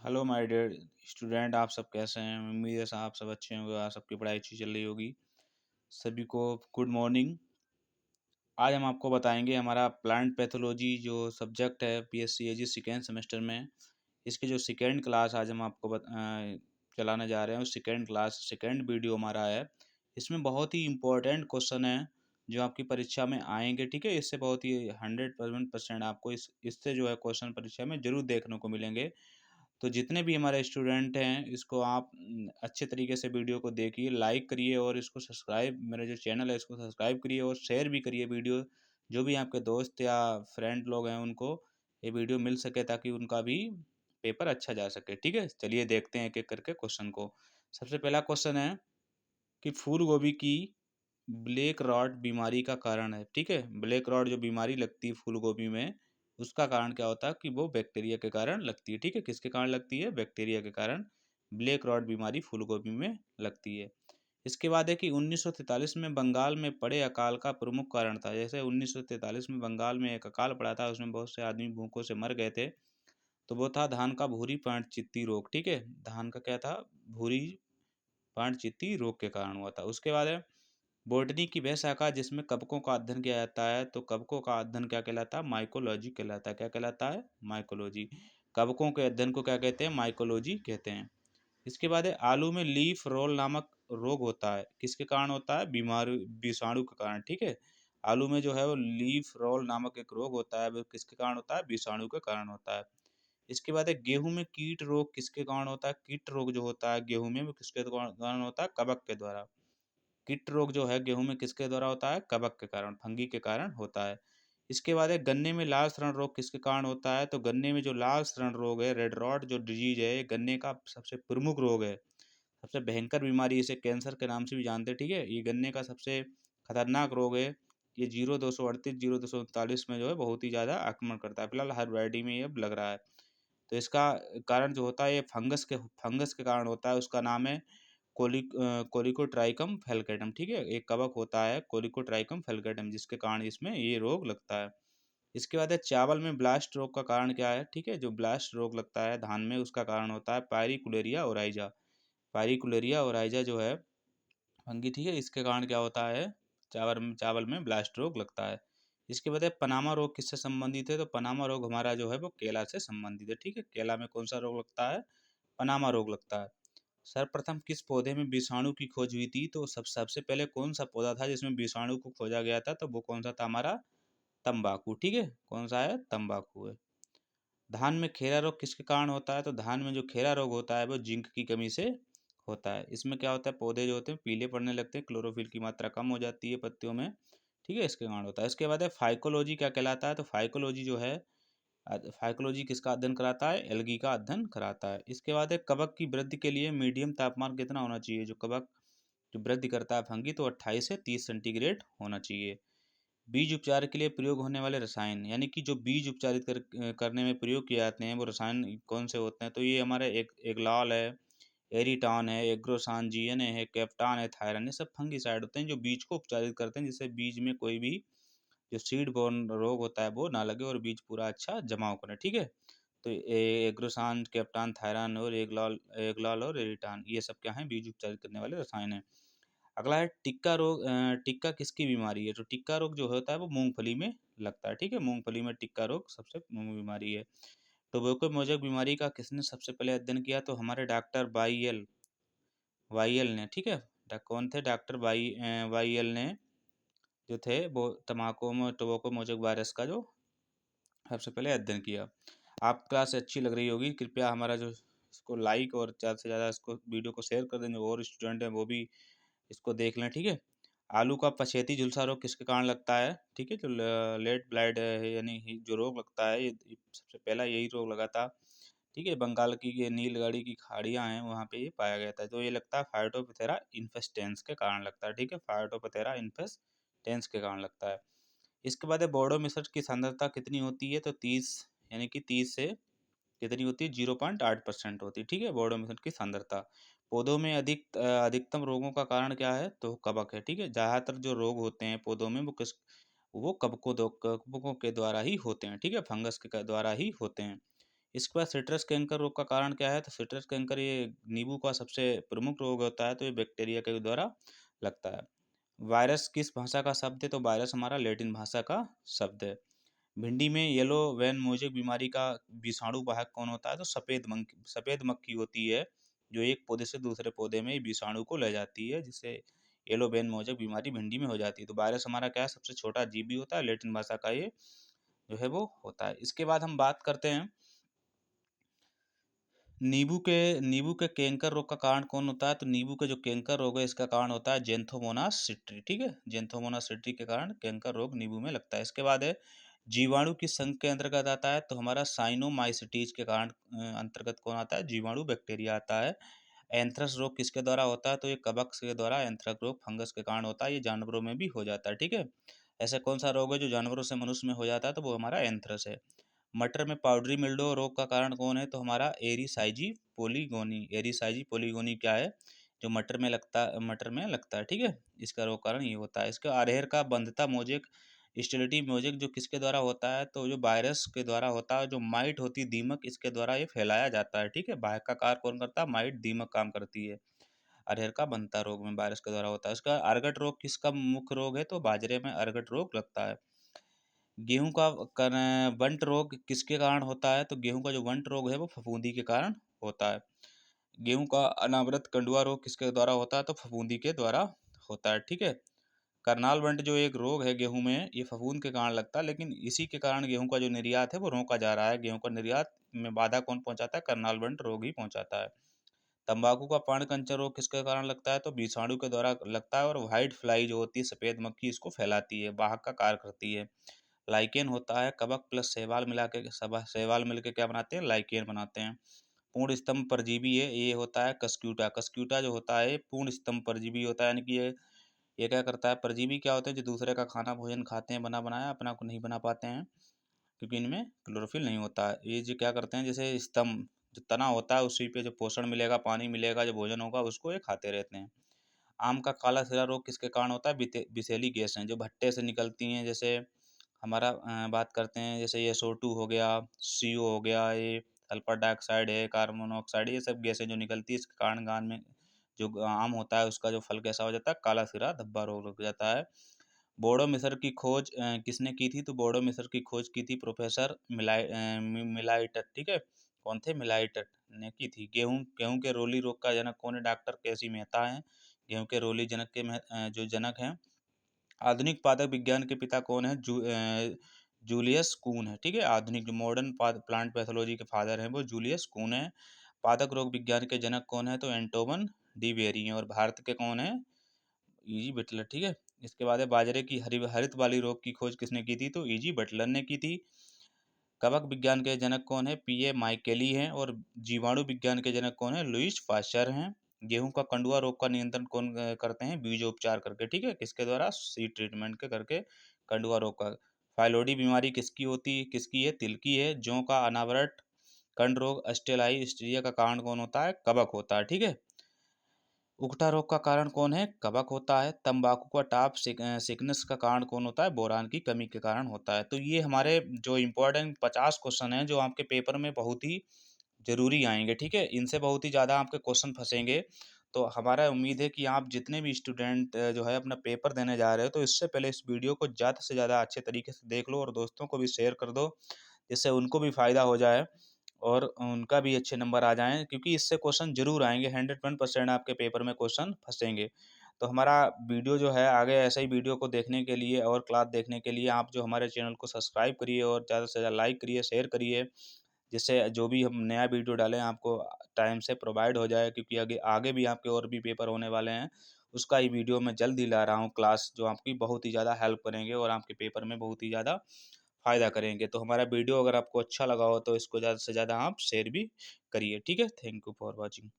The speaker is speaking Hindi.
हेलो माय डियर स्टूडेंट, आप सब कैसे हैं? उम्मीद है आप सब अच्छे होंगे, आप सबकी पढ़ाई अच्छी चल रही होगी। सभी को गुड मॉर्निंग। आज हम आपको बताएंगे हमारा प्लांट पैथोलॉजी जो सब्जेक्ट है पीएससीएजी सेकेंड सेमेस्टर में, इसके जो सेकेंड क्लास आज हम आपको चलाने जा रहे हैं। सेकेंड क्लास सेकेंड वीडियो हमारा है। इसमें बहुत ही इम्पोर्टेंट क्वेश्चन है जो आपकी परीक्षा में आएंगे। ठीक है, इससे बहुत ही 100% आपको इससे जो है क्वेश्चन परीक्षा में जरूर देखने को मिलेंगे। तो जितने भी हमारे स्टूडेंट हैं इसको आप अच्छे तरीके से वीडियो को देखिए, लाइक करिए और इसको सब्सक्राइब, मेरा जो चैनल है इसको सब्सक्राइब करिए और शेयर भी करिए वीडियो। जो भी आपके दोस्त या फ्रेंड लोग हैं उनको ये वीडियो मिल सके ताकि उनका भी पेपर अच्छा जा सके। ठीक है, चलिए देखते हैं एक एक करके क्वेश्चन को। सबसे पहला क्वेश्चन है कि फूल गोभी की ब्लैक रॉट बीमारी का कारण है। ठीक है, ब्लैक रॉट जो बीमारी लगती है फूल गोभी में, उसका कारण क्या होता है कि वो बैक्टीरिया के कारण लगती है। ठीक है, किसके कारण लगती है? बैक्टीरिया के कारण ब्लैक रॉट बीमारी फूल गोभी में लगती है। इसके बाद है कि 1943 में बंगाल में पड़े अकाल का प्रमुख कारण था। जैसे 1943 में बंगाल में एक अकाल पड़ा था, उसमें बहुत से आदमी भूखों से मर गए थे। तो वो था धान का भूरी पांट चित्ती रोग। ठीक है, धान का क्या था? भूरी पांट चित्ती रोग के कारण हुआ था। उसके बाद है बॉटनी की वह शाखा जिसमें कवकों का अध्ययन किया जाता है। तो कवकों का अध्ययन क्या कहलाता है? माइकोलॉजी कहलाता है। क्या कहलाता है? माइकोलॉजी। कवकों के अध्ययन को क्या कहते हैं? माइकोलॉजी कहते हैं। इसके बाद है आलू में लीफ रोल नामक रोग होता है। किसके कारण होता है? बीमारी विषाणु के कारण। ठीक है, आलू में जो है वो लीफ रोल नामक एक रोग होता है, वो किसके कारण होता है? विषाणु के कारण होता है। इसके बाद है गेहूं में कीट रोग किसके कारण होता है? कीट रोग जो होता है गेहूं में वो किसके कारण होता है? कवक के द्वारा। कीट रोग जो है गेहूं में किसके द्वारा होता है? कवक के कारण, फंगी के कारण होता है। इसके बाद है गन्ने में लाल सड़न रोग किसके कारण होता है? तो गन्ने में जो लाल सड़न रोग है, रेड रॉट जो डिजीज है, ये गन्ने का सबसे प्रमुख रोग है, सबसे भयंकर बीमारी, इसे कैंसर के नाम से भी जानते हैं। ठीक है, ये गन्ने का सबसे खतरनाक रोग है। ये 0238 0239 में जो है बहुत ही ज़्यादा आक्रमण करता है। फिलहाल हर वैरायटी में ये लग रहा है। तो इसका कारण जो होता है ये फंगस के कारण होता है। उसका नाम है कोलिकोट्राइकम फेलकेटम। ठीक है, एक कवक होता है कोलिकोट्राइकम फेलकेटम, जिसके कारण इसमें ये रोग लगता है। इसके बाद है चावल में ब्लास्ट रोग का कारण क्या है? ठीक है, जो ब्लास्ट रोग लगता है धान में, उसका कारण होता है पायरिकुलेरिया ओराइजा। पायरिकुलेरिया ओराइजा जो है फंगी, ठीक है, इसके कारण क्या होता है? चावल में ब्लास्ट रोग लगता है। इसके बाद है पनामा रोग किससे संबंधित है? तो पनामा रोग हमारा जो है वो केला से संबंधित है। ठीक है, केला में कौन सा रोग लगता है? पनामा रोग लगता है। सर्वप्रथम किस पौधे में विषाणु की खोज हुई थी? तो सबसे पहले कौन सा पौधा था जिसमें विषाणु को खोजा गया था? तो वो कौन सा था? हमारा तंबाकू। ठीक है, कौन सा है? तंबाकू है। धान में खेरा रोग किसके कारण होता है? तो धान में जो खेरा रोग होता है वो जिंक की कमी से होता है। इसमें क्या होता है? पौधे जो होते हैं पीले पड़ने लगते हैं, क्लोरोफिल की मात्रा कम हो जाती है पत्तियों में। ठीक है, इसके कारण होता है। इसके बाद है फाइकोलॉजी क्या कहलाता है? तो फाइकोलॉजी जो है फाइकोलॉजी किसका अध्ययन कराता है? एल्गी का अध्ययन कराता है। इसके बाद है कवक की वृद्धि के लिए मीडियम तापमान कितना होना चाहिए? जो कवक जो वृद्धि करता है फंगी, तो 28 से 30 सेंटीग्रेड होना चाहिए। बीज उपचार के लिए प्रयोग होने वाले रसायन, यानी कि जो बीज उपचारित करने में प्रयोग किए जाते हैं वो रसायन कौन से होते हैं? तो ये हमारे एक लाल है, एरिटान है, एग्रोसान जीएन है, कैप्टान है, थायरन, ये सब फंगिसाइड होते हैं जो बीज को उपचारित करते हैं, जिससे बीज में कोई भी जो सीड बोर्न रोग होता है वो ना लगे और बीज पूरा अच्छा जमाव करे। ठीक है, तो एग्रोसान, कैप्टान, थायरान और एगलाल और एरिटान, ये सब क्या है? बीज उपचारित करने वाले रसायन हैं। अगला है टिक्का रोग। टिक्का किसकी बीमारी है? तो टिक्का रोग जो होता है वो मूंगफली में लगता है। ठीक है, मूंगफली में टिक्का रोग सबसे प्रमुख बीमारी है। टोबैको मोजक बीमारी का किसने सबसे पहले अध्ययन किया? तो हमारे डॉक्टर वाईएल ने। ठीक है, कौन थे? डॉक्टर वाईएल ने जो थे वो टोबैको मोजक वायरस का जो सबसे पहले अध्ययन किया। आप क्लास अच्छी लग रही होगी, कृपया हमारा जो इसको लाइक और ज़्यादा से ज़्यादा इसको वीडियो को शेयर कर दें, जो और स्टूडेंट हैं वो भी इसको देख लें। ठीक है, आलू का पछेती झुलसा रोग किसके कारण लगता है? ठीक है, जो लेट ब्लाइट है, यानी जो रोग लगता है, ये सबसे पहला यही रोग लगा था। ठीक है, बंगाल की ये नीलगढ़ी की खाड़ियाँ हैं वहाँ पे ये पाया गया था। तो ये लगता है फाइटोप्थेरा इन्फेस्टेंस के कारण लगता है। ठीक है, फाइटोप्थेरा इन्फेस्टेंस के कारण लगता है। इसके बाद है बोडो मिश्र की सांद्रता कितनी होती है? तो 30, यानी कि 30 से कितनी होती है? 0.8% होती है। ठीक है, बोडो मिश्र की सांद्रता। पौधों में अधिकतम रोगों का कारण क्या है? तो कवक है। ठीक है, ज़्यादातर जो रोग होते हैं पौधों में वो कवकों के द्वारा ही होते हैं। ठीक है, फंगस के द्वारा ही होते हैं। इसके बाद सिट्रस कैंकर रोग का कारण क्या है, तो सिट्रस कैंकर ये नींबू का सबसे प्रमुख रोग होता है, तो ये बैक्टीरिया के द्वारा लगता है। वायरस किस भाषा का शब्द है, तो वायरस हमारा लैटिन भाषा का शब्द है। भिंडी में येलो वैन मोजेक बीमारी का विषाणु वाहक कौन होता है, तो सफेद मक्खी होती है, जो एक पौधे से दूसरे पौधे में विषाणु को ले जाती है, जिससे येलो वैन मोजेक बीमारी भिंडी में हो जाती है। तो वायरस हमारा क्या है, सबसे छोटा जीव भी होता है, लैटिन भाषा का ये जो है वो होता है। इसके बाद हम बात करते हैं नींबू के कैंकर रोग का कारण कौन होता है, तो नींबू के जो कैंकर रोग है इसका कारण होता है जेंथोमोनास सिट्री। ठीक है, जेंथोमोनास सिट्री के कारण कैंकर रोग नींबू में लगता है। इसके बाद है जीवाणु किस संघ के अंतर्गत आता है, तो हमारा साइनोमाइसिटीज के कारण अंतर्गत कौन आता है, जीवाणु बैक्टीरिया आता है। एंथ्रस रोग किसके द्वारा होता है, तो ये कवक के द्वारा एंथ्रस रोग फंगस के कारण होता है, ये जानवरों में भी हो जाता है। ठीक है, ऐसा कौन सा रोग है जो जानवरों से मनुष्य में हो जाता है, तो वो हमारा एंथ्रस है। मटर में पाउडरी मिल्ड्यू रोग का कारण कौन है, तो हमारा एरिसाइजी पोलीगोनी क्या है, जो मटर में लगता है। ठीक है, इसका रोग कारण ये होता है। इसका अरहर का बंधता मोजेक स्टेलिटी मोजेक जो किसके द्वारा होता है, तो जो वायरस के द्वारा होता है, जो माइट होती है दीमक, इसके द्वारा ये फैलाया जाता है। ठीक है, बाहर का कार्य कौन करता है, माइट दीमक काम करती है। अरहर का बनता रोग में वायरस के द्वारा होता है। इसका अर्गट रोग किसका मुख्य रोग है, तो बाजरे में अर्गट रोग लगता है। गेहूं का वंट रोग किसके कारण होता है, तो गेहूं का जो वंट रोग है वो फफूंदी के कारण होता है। गेहूं का अनावृत कंडुआ रोग किसके द्वारा होता है, तो फफूंदी के द्वारा होता है। ठीक है, करनाल वंट जो एक रोग है गेहूं में, ये फफूंद के कारण लगता है, लेकिन इसी के कारण गेहूं का जो निर्यात है वो रोका जा रहा है। गेहूं का निर्यात में बाधा कौन पहुंचाता है, करनाल वंट रोग ही पहुंचाता है। तंबाकू का पान कंचर रोग किसके कारण लगता है, तो विषाणु के द्वारा लगता है, और व्हाइट फ्लाई जो होती है सफेद मक्खी इसको फैलाती है, वाहक का कार्य करती है। लाइकेन होता है, कवक प्लस शैवाल मिला के शैवाल मिलके क्या बनाते हैं, लाइकेन बनाते हैं। पूर्ण स्तंभ परजीवी है, ये होता है कस्क्यूटा। कस्क्यूटा जो होता है पूर्ण स्तंभ परजीवी होता है, यानी कि ये क्या करता है, परजीवी क्या होते हैं, जो दूसरे का खाना भोजन खाते हैं बना बनाया, अपना को नहीं बना पाते हैं, क्योंकि इनमें क्लोरोफिल नहीं होता है। ये जो क्या करते हैं, जैसे स्तंभ जो तना होता है उसी पे जो पोषण मिलेगा, पानी मिलेगा, जो भोजन होगा उसको ये खाते रहते हैं। आम का काला सिरा रोग किसके कारण होता है, बिसेली गैस हैं जो भट्टे से निकलती हैं, जैसे हमारा बात करते हैं, जैसे ये SO2 हो गया, CO हो गया, ये सल्फर डाइऑक्साइड है, कार्बन मोनोऑक्साइड, ये सब गैसें जो निकलती है इसके कारण गान में जो आम होता है उसका जो फल कैसा हो जाता है, काला सिरा धब्बा रोग लग जाता है। बोडो मिसर की खोज किसने की थी, तो बोडो मिसर की खोज की थी प्रोफेसर मिलाइटट। ठीक है, कौन थे, मिलाइटट ने की थी। गेहूं गेहूं के रोली रोग का जनक कौन है, डॉक्टर केसी मेहता है। गेहूं के रोली जनक के जो जनक हैं। आधुनिक पादप विज्ञान के पिता कौन है, जूलियस कून है। ठीक है, आधुनिक जो मॉडर्न प्लांट पैथोलॉजी के फादर हैं वो जूलियस कून है। पादप रोग विज्ञान के जनक कौन है, तो एंटोवन डी वेरी हैं। और भारत के कौन है, ईजी बटलर। ठीक है, इसके बाद है बाजरे की हरित वाली रोग की खोज किसने की थी, तो ईजी बटलर ने की थी। कवक विज्ञान के जनक कौन है, PA माइकेली हैं। और जीवाणु विज्ञान के जनक कौन है, लुईस पाश्चर हैं। गेहूं का कंडुआ रोग का नियंत्रण कौन करते हैं, बीजोपचार करके। ठीक है, किसके द्वारा, सीड ट्रीटमेंट के करके कंडुआ रोग का। फाइलोडी बीमारी किसकी है, तिल की है। जौ का अनावृत कंड रोग अस्टेलाई स्टीरिया का कारण कौन होता है, कवक होता है। ठीक है, उकठा रोग का कारण कौन है, कवक होता है। तंबाकू का टाप सिकनेस का कारण कौन होता है, बोरान की कमी के कारण होता है। तो ये हमारे जो इम्पोर्टेंट 50 क्वेश्चन हैं जो आपके पेपर में बहुत ही जरूरी आएंगे। ठीक है, इनसे बहुत ही ज़्यादा आपके क्वेश्चन फंसेंगे। तो हमारा उम्मीद है कि आप जितने भी स्टूडेंट जो है अपना पेपर देने जा रहे हो, तो इससे पहले इस वीडियो को ज़्यादा से ज़्यादा अच्छे तरीके से देख लो और दोस्तों को भी शेयर कर दो, जिससे उनको भी फ़ायदा हो जाए और उनका भी अच्छे नंबर आ जाएँ, क्योंकि इससे क्वेश्चन ज़रूर आएँगे, 101% आपके पेपर में क्वेश्चन फँसेंगे। तो हमारा वीडियो जो है आगे ऐसे ही वीडियो को देखने के लिए और क्लास देखने के लिए आप जो हमारे चैनल को सब्सक्राइब करिए और ज़्यादा से ज़्यादा लाइक करिए, शेयर करिए, जिससे जो भी हम नया वीडियो डालें आपको टाइम से प्रोवाइड हो जाए, क्योंकि आगे आगे भी आपके और भी पेपर होने वाले हैं। उसका ही वीडियो मैं जल्द ही ला रहा हूँ क्लास, जो आपकी बहुत ही ज़्यादा हेल्प करेंगे और आपके पेपर में बहुत ही ज़्यादा फ़ायदा करेंगे। तो हमारा वीडियो अगर आपको अच्छा लगा हो तो इसको ज़्यादा से ज़्यादा आप शेयर भी करिए। ठीक है, थैंक यू फॉर वॉचिंग।